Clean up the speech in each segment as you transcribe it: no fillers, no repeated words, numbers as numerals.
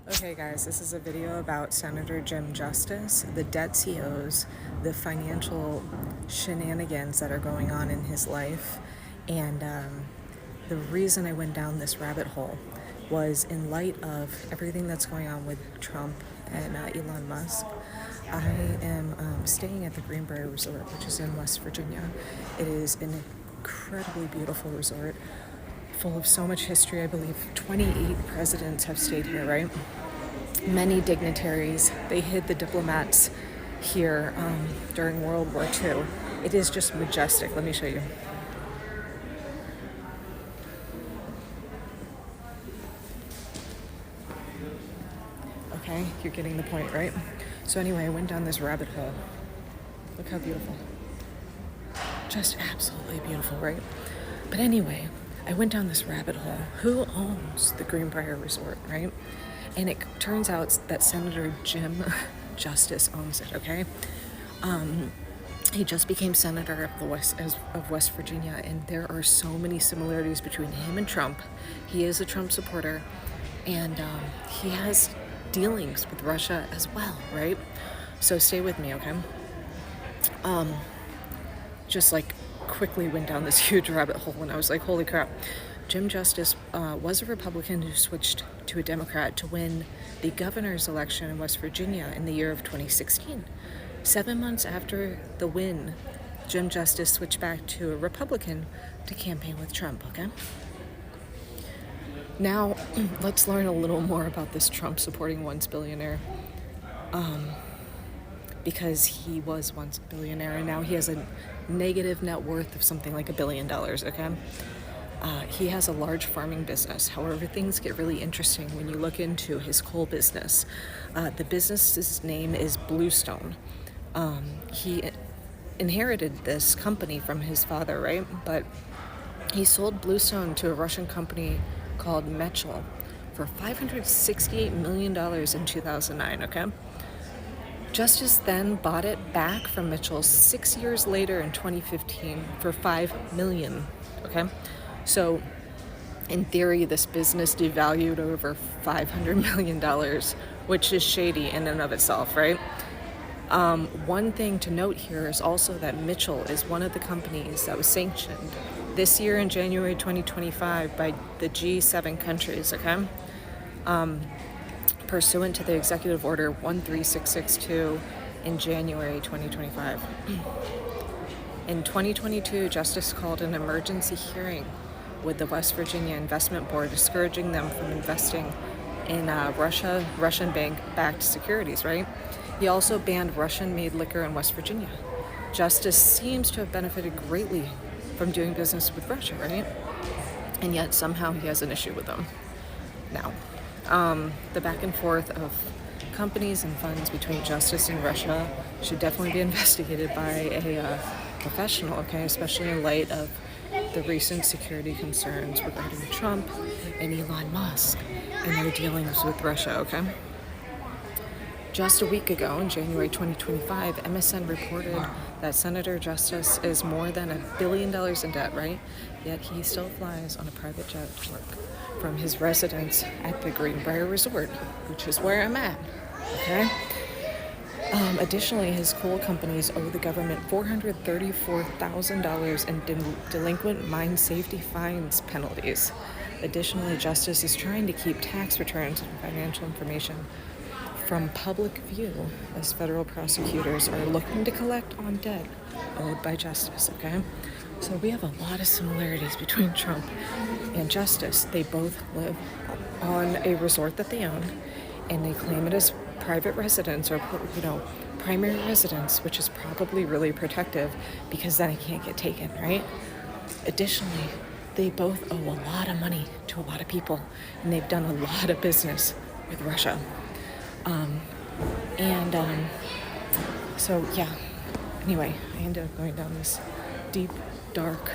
Okay guys, this is a video about Senator Jim Justice, the debt he owes, the financial shenanigans that are going on in his life, and the reason I went down this rabbit hole was in light of everything that's going on with Trump and Elon Musk. I am staying at the Greenbrier Resort, which is in West Virginia. It is an incredibly beautiful resort full of so much history. I believe 28 presidents have stayed here, right? Many dignitaries. They hid the diplomats here during World War II. It is just majestic. Let me show you. Okay, you're getting the point, right? So anyway, I went down this rabbit hole. Look how beautiful. Just absolutely beautiful, right? But anyway, I went down this rabbit hole. Who owns the Greenbrier Resort, right? And it turns out that Senator Jim Justice owns it, okay? He just became senator of West Virginia, and there are so many similarities between him and Trump. He is a Trump supporter, and he has dealings with Russia as well, right? So stay with me, okay? Just like quickly went down this huge rabbit hole, and I was like, holy crap. Jim Justice was a Republican who switched to a Democrat to win the governor's election in West Virginia in the year of 2016. 7 months after the win, Jim Justice switched back to a Republican to campaign with Trump, okay? Now, let's learn a little more about this Trump-supporting once billionaire. Because he was once a billionaire, and now he has a negative net worth of something like $1 billion, okay? He has a large farming business. However, things get really interesting when you look into his coal business. The business's name is Bluestone. He inherited this company from his father, right? But he sold Bluestone to a Russian company called Mechel for $568 million in 2009, okay? Justice then bought it back from Mitchell 6 years later in 2015 for $5 million, okay? So, in theory, this business devalued over $500 million, which is shady in and of itself, right? One thing to note here is also that Mitchell is one of the companies that was sanctioned this year in January 2025 by the G7 countries, okay? Pursuant to the Executive Order 13662 in January 2025. In 2022, Justice called an emergency hearing with the West Virginia Investment Board, discouraging them from investing in Russian bank-backed securities, right? He also banned Russian-made liquor in West Virginia. Justice seems to have benefited greatly from doing business with Russia, right? And yet somehow he has an issue with them. Now, the back and forth of companies and funds between Justice and Russia should definitely be investigated by a professional, okay, especially in light of the recent security concerns regarding Trump and Elon Musk and their dealings with Russia, okay? Just a week ago, in January 2025, MSN reported that Senator Justice is more than $1 billion in debt, right? Yet he still flies on a private jet to work from his residence at the Greenbrier Resort, which is where I'm at, okay? Additionally, his coal companies owe the government $434,000 in delinquent mine safety fines penalties. Additionally, Justice is trying to keep tax returns and financial information from public view as federal prosecutors are looking to collect on debt owed by Justice, okay? So we have a lot of similarities between Trump and Justice. They both live on a resort that they own, and they claim it as private residence or, primary residence, which is probably really protective because then it can't get taken, right? Additionally, they both owe a lot of money to a lot of people, and they've done a lot of business with Russia. So yeah, anyway, I ended up going down this deep, dark,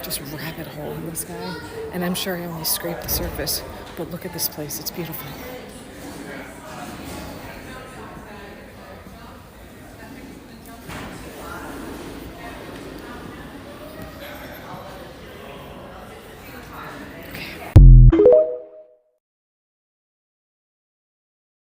just rabbit hole in this guy, and I'm sure I only scraped the surface, but look at this place, it's beautiful.